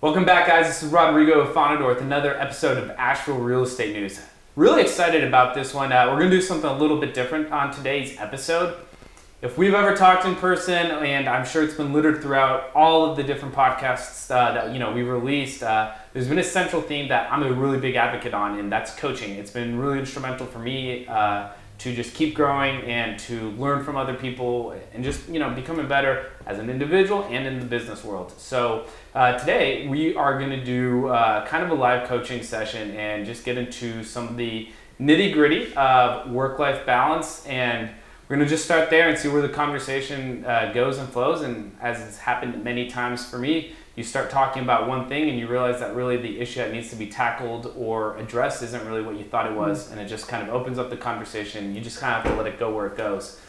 Welcome back, guys. This is Rodrigo of Afanador with another episode of Asheville Real Estate News. Really excited about this one. We're going to do something a little bit different on today's episode. If we've ever talked in person, and I'm sure it's been littered throughout all of the different podcasts that we released, there's been a central theme that I'm a really big advocate on, and that's coaching. It's been really instrumental for me to just keep growing and to learn from other people and just becoming better as an individual and in the business world. So today we are going to do kind of a live coaching session and just get into some of the nitty-gritty of work-life balance, and we're going to just start there and see where the conversation goes and flows. And as it's happened many times for me, you start talking about one thing and you realize that really the issue that needs to be tackled or addressed isn't really what you thought it was, and it just kind of opens up the conversation. You just kind of have to let it go where it goes.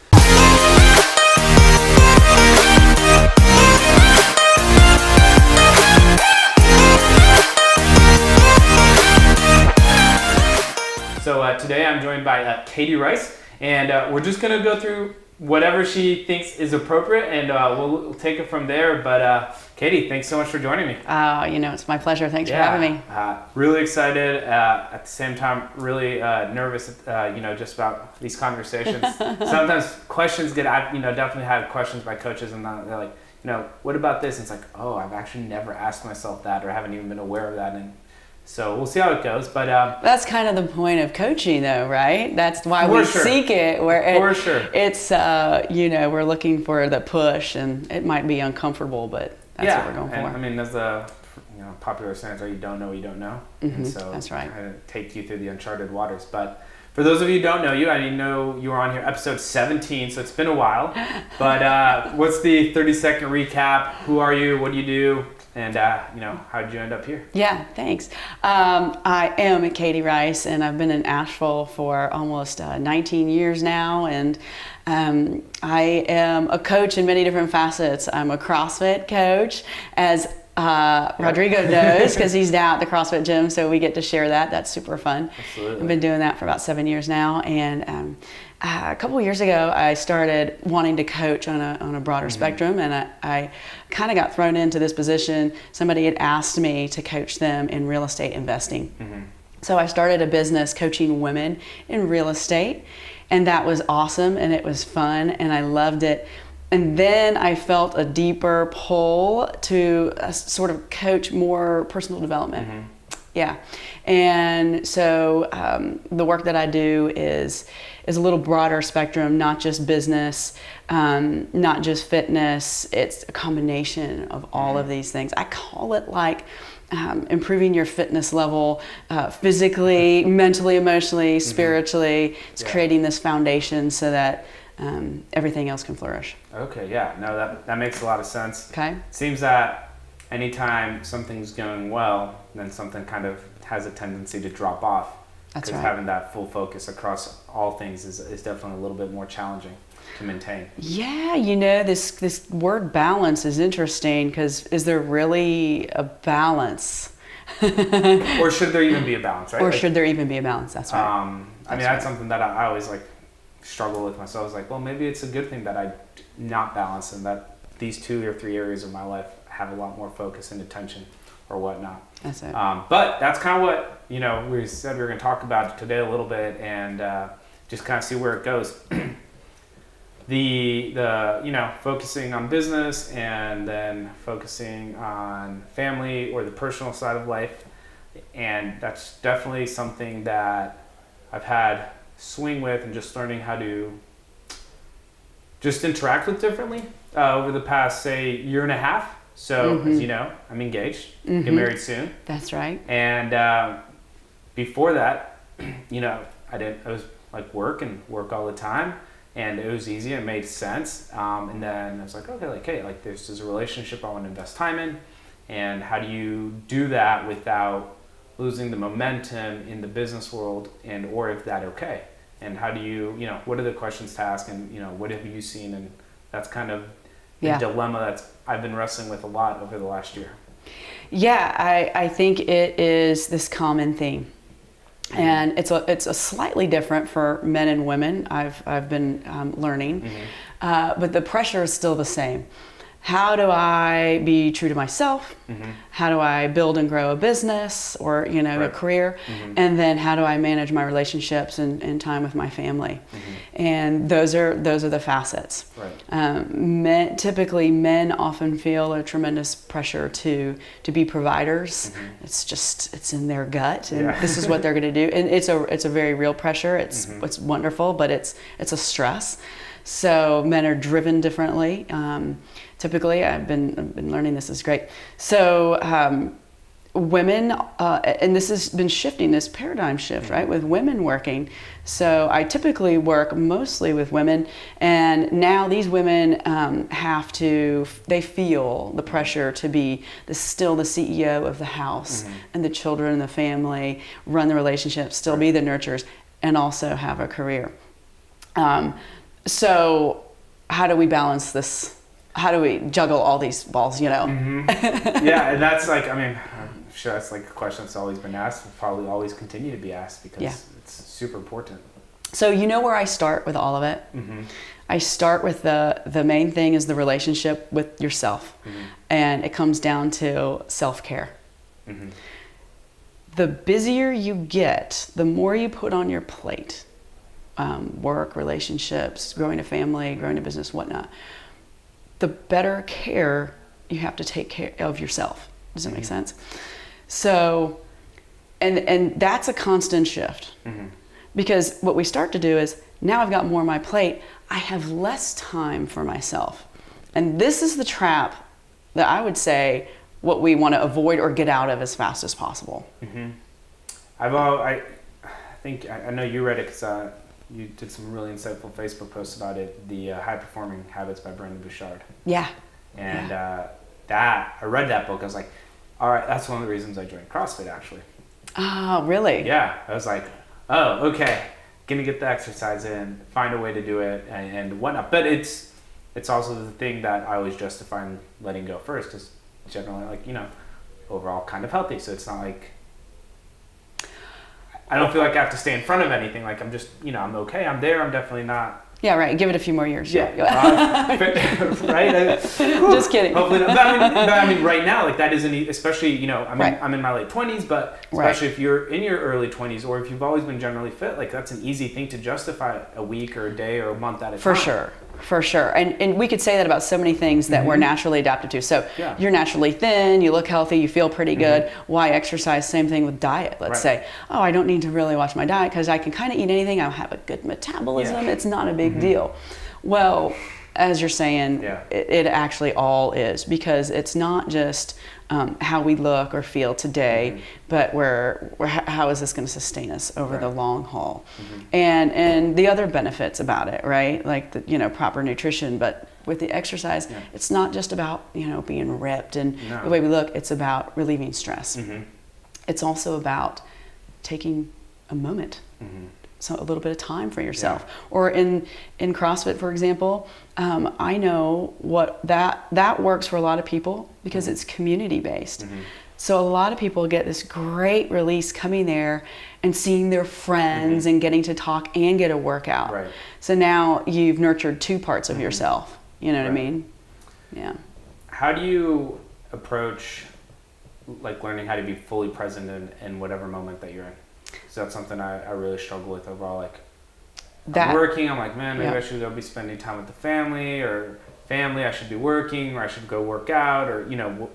So today I'm joined by Katie Rice, and we're just going to go through whatever she thinks is appropriate, and we'll take it from there. But Katie, thanks so much for joining me. It's my pleasure. Thanks for having me. Really excited. At the same time, really nervous. Just about these conversations. Sometimes questions definitely had questions by coaches, and they're like, what about this? And it's like, oh, I've actually never asked myself that, or haven't even been aware of that. And so we'll see how it goes, but that's kind of the point of coaching, though, right? That's why we seek it. It's we're looking for the push, and it might be uncomfortable, but that's what we're going for. I mean, there's a popular saying, you don't know what you don't know, and so that's right. Kind of take you through the uncharted waters. But for those of you who don't know you, I didn't know you were on here, episode 17, so it's been a while. But what's the 30-second recap? Who are you? What do you do? And, how did you end up here? Yeah, thanks. I am Katie Rice, and I've been in Asheville for almost 19 years now. And I am a coach in many different facets. I'm a CrossFit coach, as Rodrigo knows, because he's down at the CrossFit gym, so we get to share that. That's super fun. Absolutely. I've been doing that for about 7 years now. And a couple of years ago, I started wanting to coach on a broader spectrum, and I kind of got thrown into this position. Somebody had asked me to coach them in real estate investing. So I started a business coaching women in real estate, and that was awesome, and it was fun, and I loved it. And then I felt a deeper pull to sort of coach more personal development. Yeah. And so the work that I do is a little broader spectrum, not just business, not just fitness. It's a combination of all of these things. I call it like improving your fitness level physically, mentally, emotionally, spiritually. It's creating this foundation so that everything else can flourish. Okay, yeah. No, that makes a lot of sense. Okay. It seems that anytime something's going well, then something kind of has a tendency to drop off. That's right. Because having that full focus across all things is definitely a little bit more challenging to maintain. Yeah, this word balance is interesting, because is there really a balance? Or should there even be a balance, right? Or should there even be a balance? That's right. That's something that I always struggle with myself. I was like, well, maybe it's a good thing that I not balance, and that these 2 or 3 areas of my life have a lot more focus and attention or whatnot. That's it. But that's kind of what we said we were going to talk about today a little bit, and just kind of see where it goes. the focusing on business and then focusing on family or the personal side of life, and that's definitely something that I've had swing with, and just learning how to just interact with differently over the past, say, year and a half. So, as you know, I'm engaged, get married soon. That's right. And before that, I was like work all the time, and it was easy, it made sense. And then I was like, okay, this is a relationship I want to invest time in, and how do you do that without losing the momentum in the business world, or if that okay? And how do you, what are the questions to ask, and, what have you seen? And that's kind of the dilemma that I've been wrestling with a lot over the last year. Yeah, I think it is this common theme. And it's a slightly different for men and women, I've been learning, but the pressure is still the same. how do I be true to myself? How do I build and grow a business or, a career? And then how do I manage my relationships and time with my family? And those are the facets. Right. Typically men often feel a tremendous pressure to be providers. It's in their gut, and this is what they're going to do. And it's a very real pressure. It's wonderful, but it's a stress. So men are driven differently. Typically, I've been learning this is great. So women, and this has been shifting, this paradigm shift, right, with women working. So I typically work mostly with women, and now these women they feel the pressure to be still the CEO of the house and the children and the family, run the relationship, still be the nurturers, and also have a career. So how do we balance this? How do we juggle all these balls, Yeah, and that's I'm sure that's a question that's always been asked, will probably always continue to be asked because it's super important. So where I start with all of it? I start with the main thing is the relationship with yourself. And it comes down to self-care. The busier you get, the more you put on your plate, work, relationships, growing a family, growing a business, whatnot, the better care you have to take care of yourself. Does that make sense? So, and that's a constant shift. Because what we start to do is, now I've got more on my plate, I have less time for myself. And this is the trap that I would say what we want to avoid or get out of as fast as possible. I think I know you read it because you did some really insightful Facebook posts about it, the High Performing Habits by Brendon Burchard. Yeah. And I read that book. I was like, all right, that's one of the reasons I joined CrossFit, actually. Oh, really? Yeah. I was like, oh, okay, gonna get the exercise in, find a way to do it, and whatnot. But it's also the thing that I always justify in letting go first, because generally, overall kind of healthy. So it's not like I don't feel like I have to stay in front of anything. Like I'm just, I'm okay. I'm there. I'm definitely not. Yeah, right. Give it a few more years. Yeah. Right. Just kidding. Hopefully not. But I mean, right now, that isn't, especially, I'm in my late 20s, but especially if you're in your early 20s, or if you've always been generally fit, that's an easy thing to justify a week or a day or a month at a time. For sure. And we could say that about so many things that we're naturally adapted to. So you're naturally thin, you look healthy, you feel pretty good. Why exercise? Same thing with diet. Let's say, I don't need to really watch my diet because I can kind of eat anything. I have a good metabolism. It's not a big deal. Well, as you're saying, it actually all is, because it's not just how we look or feel today, but how is this going to sustain us over the long haul? And the other benefits about it, right? Like the proper nutrition, but with the exercise, it's not just about being ripped and the way we look. It's about relieving stress. It's also about taking a moment. So a little bit of time for yourself. Or in CrossFit, for example, I know what that works for a lot of people because it's community based. So a lot of people get this great release coming there and seeing their friends and getting to talk and get a workout. So now you've nurtured two parts of yourself. You know what I mean? Yeah. How do you approach learning how to be fully present in whatever moment that you're in? So that's something I really struggle with overall. I'm working, I'm like, man, maybe I should go be spending time with the family, or I should be working, or I should go work out, or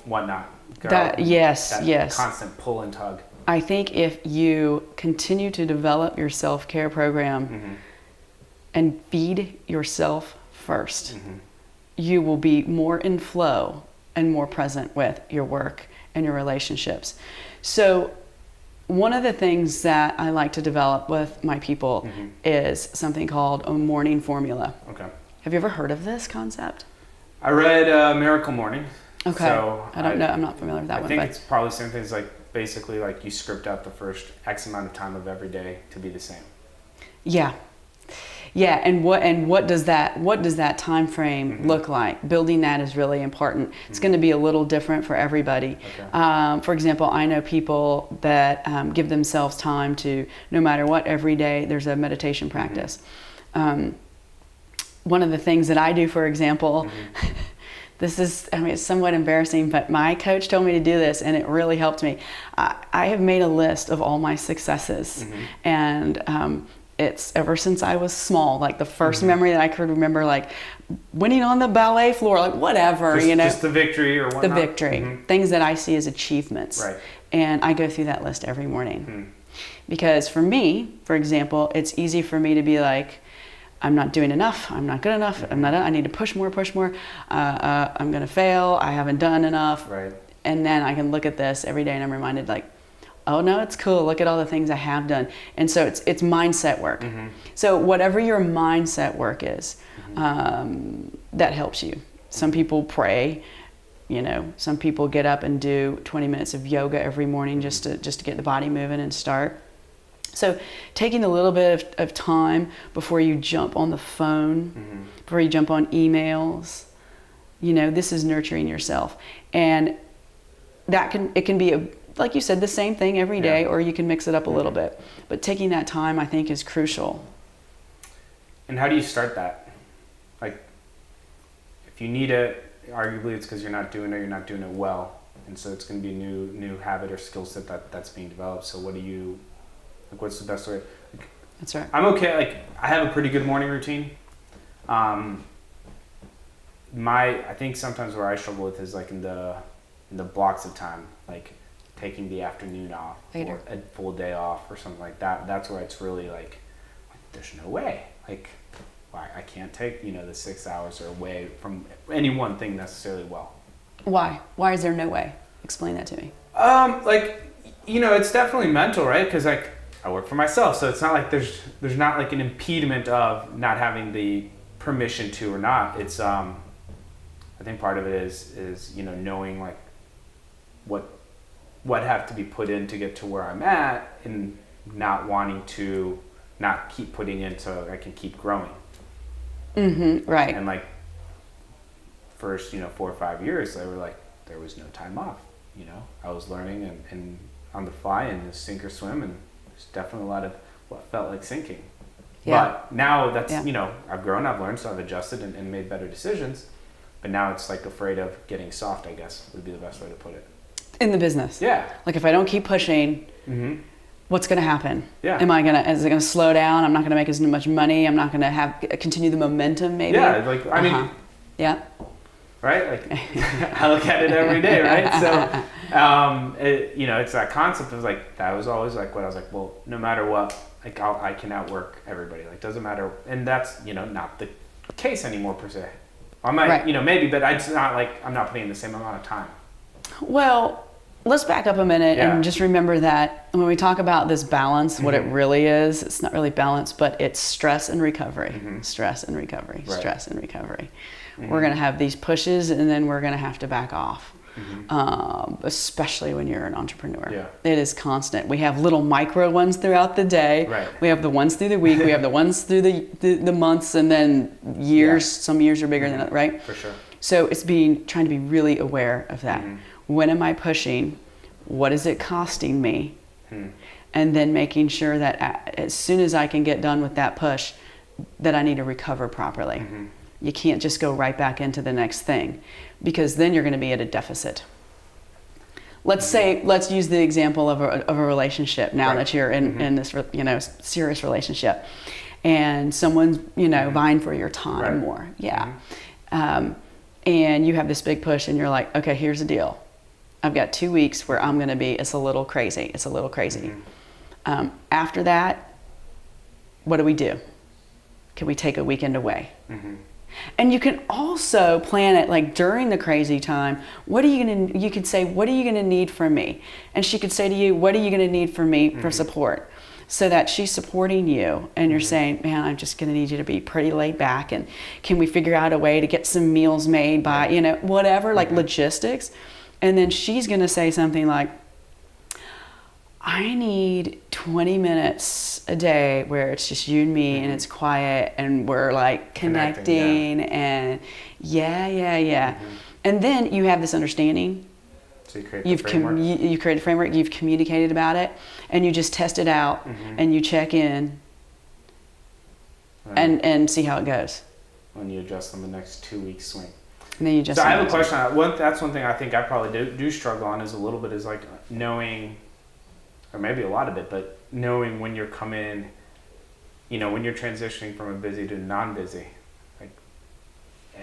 whatnot. Constant pull and tug. I think if you continue to develop your self-care program and feed yourself first, you will be more in flow and more present with your work and your relationships. So one of the things that I like to develop with my people is something called a morning formula. Okay. Have you ever heard of this concept? I read Miracle Morning. Okay. So I don't know. I'm not familiar with that one. I think it's probably the same thing as basically you script out the first X amount of time of every day to be the same. Yeah. Yeah, and what does that time frame look like? Building that is really important. It's going to be a little different for everybody. Okay. For example, I know people that give themselves time to, no matter what, every day there's a meditation practice. One of the things that I do, for example, this is, I mean, it's somewhat embarrassing, but my coach told me to do this and it really helped me. I have made a list of all my successes, and it's ever since I was small, like the first memory that I could remember, like winning on the ballet floor, like whatever, just the victory or whatnot. The victory, things that I see as achievements. Right. And I go through that list every morning. Because for me, for example, it's easy for me to be like, I'm not doing enough, I'm not good enough, I need to push more, I'm gonna fail, I haven't done enough. Right. And then I can look at this every day and I'm reminded, like, oh no, it's cool, look at all the things I have done. And so it's mindset work. So whatever your mindset work is, that helps you. Some people pray, some people get up and do 20 minutes of yoga every morning just to get the body moving and start. So taking a little bit of time before you jump on the phone, before you jump on emails, this is nurturing yourself. And it can be, like you said, the same thing every day, or you can mix it up a little bit. But taking that time, I think, is crucial. And how do you start that? Like, if you need it, arguably it's because you're not doing it well. And so it's going to be a new habit or skill set that's being developed. So what's the best way? That's right. I'm okay. Like, I have a pretty good morning routine. I think sometimes where I struggle with is like in the blocks of time, like taking the afternoon off or a full day off or something like that. That's where it's really like there's no way. Like, I can't take the 6 hours or away from any one thing necessarily well. Why? Why is there no way? Explain that to me. It's definitely mental, right? Because like I work for myself, so it's not like there's not like an impediment of not having the permission to or not. It's I think part of it is knowing like what have to be put in to get to where I'm at, and not wanting to not keep putting in so I can keep growing. Right. And like first 4 or 5 years, there was no time off. I was learning and on the fly and sink or swim, and there's definitely a lot of what felt like sinking. Yeah. But now that's I've grown, I've learned, so I've adjusted and made better decisions. But now it's like afraid of getting soft, I guess would be the best way to put it. In the business. Yeah. Like if I don't keep pushing, what's going to happen? Yeah. Is it going to slow down? I'm not going to make as much money. I'm not going to continue the momentum maybe. Yeah. Like, I mean, yeah. Right. Like I look at it every day. Right. So, it's that concept of like, that was always like what I was like, well, no matter what, like I can outwork everybody. Like, doesn't matter. And that's, not the case anymore per se. I might, maybe, but it's not like I'm not putting in the same amount of time. Well, let's back up a minute and just remember that when we talk about this balance, what it really is, it's not really balance, but it's stress and recovery. Stress and recovery. Right. Stress and recovery. We're going to have these pushes, and then we're going to have to back off. Especially when you're an entrepreneur. Yeah. It is constant. We have little micro ones throughout the day. Right. We have the ones through the week. We have the ones through the months, and then years. Yeah. Some years are bigger than that, right? For sure. So it's trying to be really aware of that. When am I pushing? What is it costing me? And then making sure that as soon as I can get done with that push, that I need to recover properly. You can't just go right back into the next thing, because then you're going to be at a deficit. Let's use the example of a relationship now that you're in this serious relationship, and someone's vying for your time more. Yeah. And you have this big push, and you're like, okay, here's the deal. I've got 2 weeks where I'm going to be, it's a little crazy. After that, what do? Can we take a weekend away? And you can also plan it like during the crazy time. You could say, what are you going to need from me? And she could say to you, what are you going to need from me for support? So that she's supporting you, and you're saying, man, I'm just going to need you to be pretty laid back, and can we figure out a way to get some meals made by, whatever, like logistics. And then she's going to say something like, I need 20 minutes a day where it's just you and me, and it's quiet, and we're like connecting and and then you have this understanding. So you create the framework. You create a framework, you've communicated about it, and you just test it out, and you check in and see how it goes. When you adjust on the next 2 week swing. And then you just. So I have a question. That's one thing I think I probably do struggle on is a little bit is like knowing, or maybe a lot of it, but knowing when you're coming, when you're transitioning from a busy to non-busy. Like,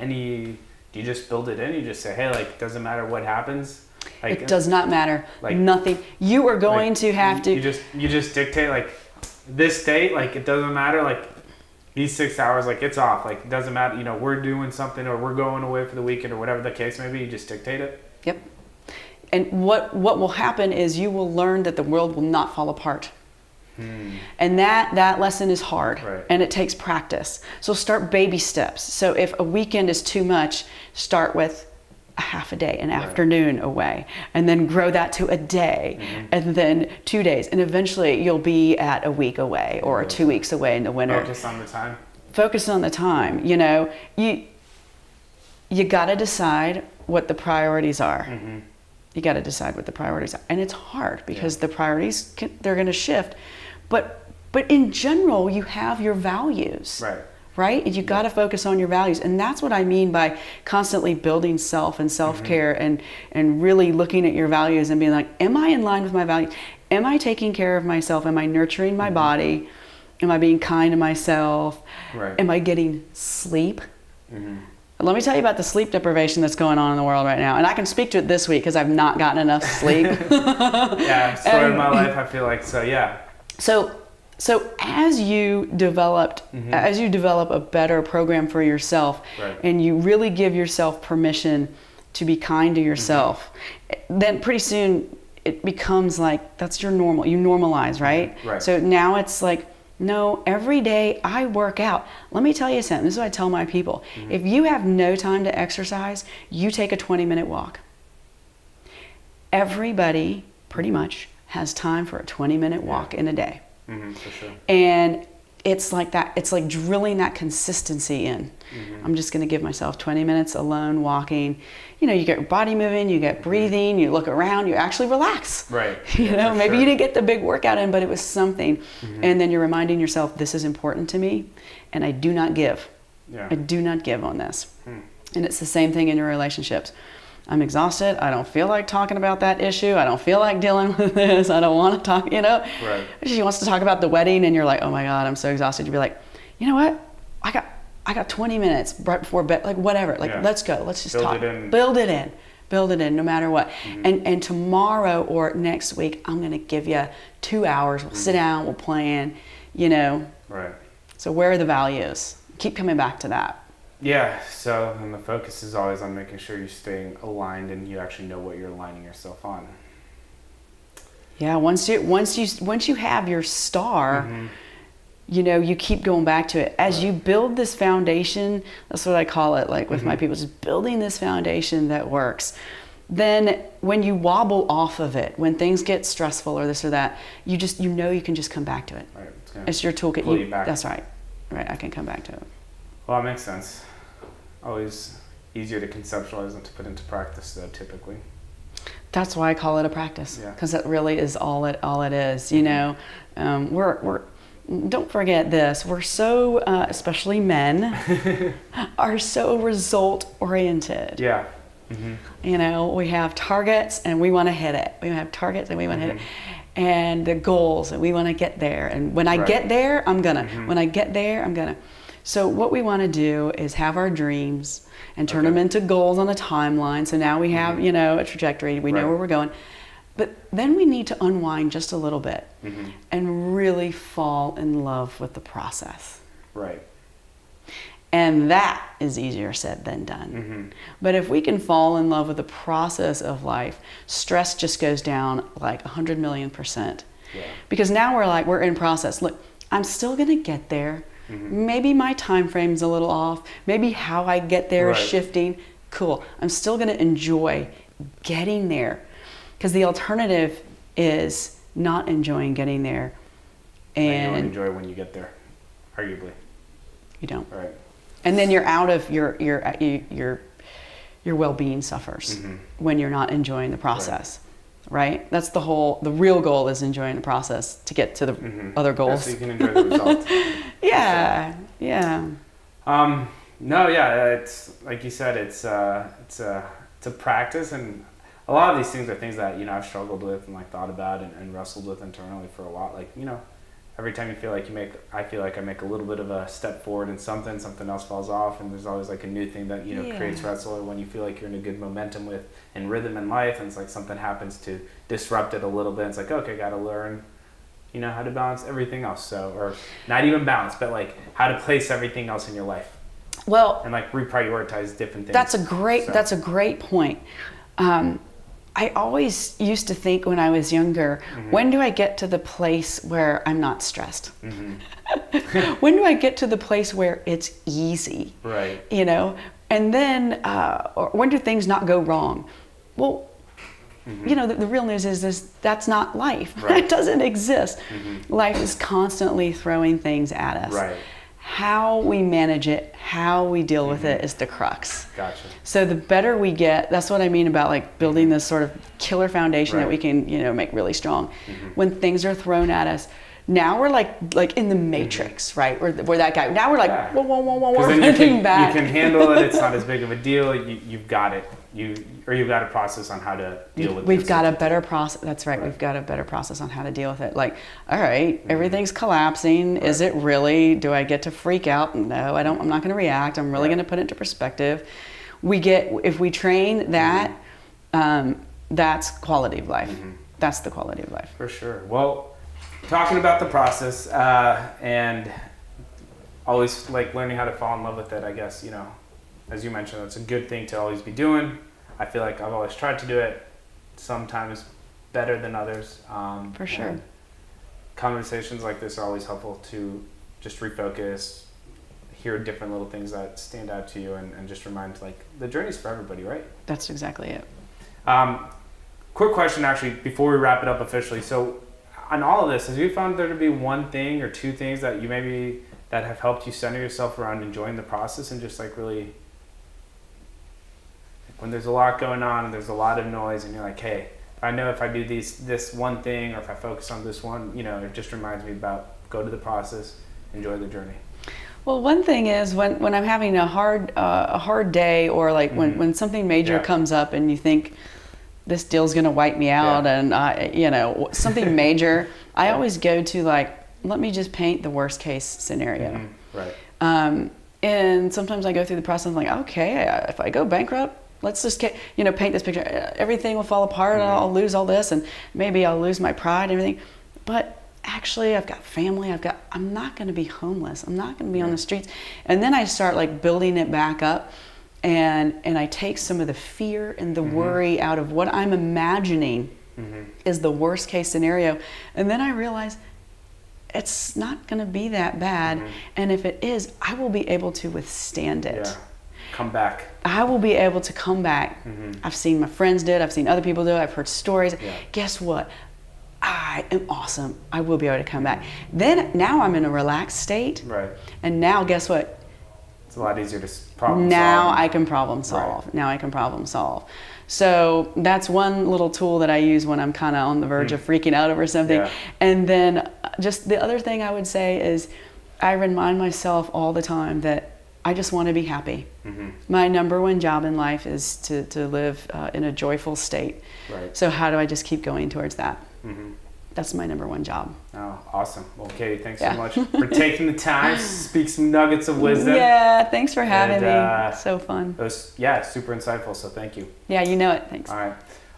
do you just build it in? You just say, hey, like, doesn't matter what happens. Like, it does not matter. Like, nothing. You are going to have to. You just dictate like this date. Like, it doesn't matter. Like, these 6 hours, like, it's off. Like, it doesn't matter. We're doing something or we're going away for the weekend or whatever the case may be. You just dictate it. Yep. And what will happen is you will learn that the world will not fall apart. And that lesson is hard, right. And it takes practice. So start baby steps. So if a weekend is too much, start with a half a day, an afternoon away, and then grow that to a day, and then 2 days, and eventually you'll be at a week away or 2 weeks away in the winter. Focus on the time. Focus on the time. You got to decide what the priorities are. You got to decide what the priorities are, and it's hard because the priorities they're going to shift. But in general, you have your values, right? You got to focus on your values, and that's what I mean by constantly building self and self-care, and really looking at your values and being like, am I in line with my values? Am I taking care of myself? Am I nurturing my body? Am I being kind to myself? Am I getting sleep? Let me tell you about the sleep deprivation that's going on in the world right now. And I can speak to it this week because I've not gotten enough sleep. Story of my life, I feel like. So, yeah. So as you develop a better program for yourself, and you really give yourself permission to be kind to yourself, then pretty soon it becomes like that's your normal. You normalize, right? So now it's like, no, every day I work out. Let me tell you something. This is what I tell my people. If you have no time to exercise, you take a 20-minute walk. Everybody, pretty much, has time for a 20-minute walk in a day. For sure. And it's like that. It's like drilling that consistency in. I'm just going to give myself 20 minutes alone walking. You get your body moving, you get breathing, you look around, you actually relax. Maybe you didn't get the big workout in, but it was something. And then you're reminding yourself, this is important to me, and I do not give. I do not give on this. And it's the same thing in your relationships. I'm exhausted. I don't feel like talking about that issue. I don't feel like dealing with this. I don't want to talk, She wants to talk about the wedding, and you're like, oh my God, I'm so exhausted. You'd be like, you know what? I got 20 minutes right before bed, like whatever. Let's go. Let's just talk. Build it in, no matter what. And tomorrow or next week, I'm going to give you 2 hours. We'll sit down, we'll plan, So where are the values? Keep coming back to that. Yeah, so and the focus is always on making sure you're staying aligned and you actually know what you're aligning yourself on. Yeah, once you have your star, you keep going back to it. As you build this foundation, that's what I call it, like with my people, just building this foundation that works. Then when you wobble off of it, when things get stressful or this or that, you can just come back to it. It's your toolkit. Pull you back. That's right. I can come back to it. Well, that makes sense. Always easier to conceptualize than to put into practice, though, typically. That's why I call it a practice, because it really is all it is. We're don't forget this. We're so, especially men, are so result oriented. Yeah. We have targets and we want to hit it. We have targets and we want to hit it, and the goals and we want to get there. And when I get there, I'm gonna. When I get there, I'm gonna. So what we want to do is have our dreams and turn them into goals on a timeline. So now we have, a trajectory. We know where we're going. But then we need to unwind just a little bit and really fall in love with the process. And that is easier said than done. But if we can fall in love with the process of life, stress just goes down like 100 million %. Because now we're in process. Look, I'm still going to get there. Maybe my time frame's a little off. Maybe how I get there is shifting. Cool. I'm still going to enjoy getting there. Because the alternative is not enjoying getting there. And you don't enjoy when you get there, arguably. You don't. And then you're out of your well-being suffers when you're not enjoying the process. Right? That's the real goal is enjoying the process to get to the other goals. So you can enjoy the result. Yeah. No, yeah, it's like you said, it's a practice, and a lot of these things are things that I've struggled with and like thought about and wrestled with internally for a while. Like every time you feel like I feel like I make a little bit of a step forward in something else falls off, and there's always like a new thing that creates wrestle, or when you feel like you're in a good momentum with and rhythm in life, and it's like something happens to disrupt it a little bit. It's like, okay, got to learn how to balance everything else. So, or not even balance, but like how to place everything else in your life. Well, and like reprioritize different things. That's a great point. I always used to think when I was younger, when do I get to the place where I'm not stressed? When do I get to the place where it's easy? Right. And then, or when do things not go wrong? Well, the real news is that's not life. Right. It doesn't exist. Life is constantly throwing things at us. Right. How we manage it, how we deal with it is the crux. Gotcha. So the better we get, that's what I mean about like building this sort of killer foundation that we can, make really strong. When things are thrown at us, now we're like in the Matrix, right? We're that guy. Now we're like, whoa, we're moving back. You can handle it. It's not as big of a deal. You've got it. You've got a process on how to deal with it. We've got a better process. That's right. We've got a better process on how to deal with it. Like, all right, everything's collapsing. Right. Is it really? Do I get to freak out? No, I don't. I'm not going to react. I'm really going to put it into perspective. If we train that, that's quality of life. That's the quality of life. For sure. Well, talking about the process and always like learning how to fall in love with it, I guess, as you mentioned, it's a good thing to always be doing. I feel like I've always tried to do it, sometimes better than others. For sure. Conversations like this are always helpful to just refocus, hear different little things that stand out to you, and just remind like the journey's for everybody, right? That's exactly it. Quick question actually, before we wrap it up officially. So on all of this, have you found there to be one thing or two things that that have helped you center yourself around enjoying the process and just like really, when there's a lot going on and there's a lot of noise and you're like, hey, I know if I do this one thing, or if I focus on this one, it just reminds me about go to the process, enjoy the journey. Well, one thing is when I'm having a hard day, or like when something major comes up and you think this deal's gonna wipe me out, and something major, I always go to like, let me just paint the worst case scenario. Right. And sometimes I go through the process and I'm like, okay, if I go bankrupt, let's just paint this picture. Everything will fall apart, and I'll lose all this, and maybe I'll lose my pride and everything. But actually, I've got family. I'm not going to be homeless. I'm not going to be on the streets. And then I start like building it back up, and I take some of the fear and the worry out of what I'm imagining is the worst case scenario. And then I realize it's not going to be that bad. And if it is, I will be able to withstand it. Yeah. Come back. I will be able to come back. I've seen my friends do it. I've seen other people do it. I've heard stories. Yeah. Guess what? I am awesome. I will be able to come back. Now I'm in a relaxed state. Right. And now guess what? It's a lot easier to problem solve. Now I can problem solve. Right. Now I can problem solve. So that's one little tool that I use when I'm kind of on the verge of freaking out over something. Yeah. And then just the other thing I would say is I remind myself all the time that I just want to be happy. My number one job in life is to live in a joyful state. Right. So how do I just keep going towards that? That's my number one job. Oh, awesome. Well, Katie, thanks so much for taking the time to speak some nuggets of wisdom. Yeah, thanks for having me. So fun. It was, super insightful, so thank you. Yeah, you know it. Thanks. All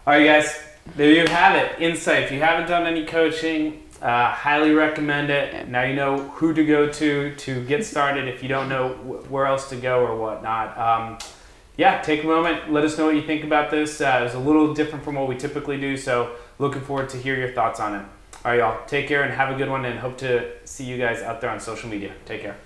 right, guys, there you have it. Insight. If you haven't done any coaching, highly recommend it. Now you know who to go to get started if you don't know where else to go or whatnot. Take a moment. Let us know what you think about this. It was a little different from what we typically do, so looking forward to hear your thoughts on it. All right, y'all. Take care and have a good one, and hope to see you guys out there on social media. Take care.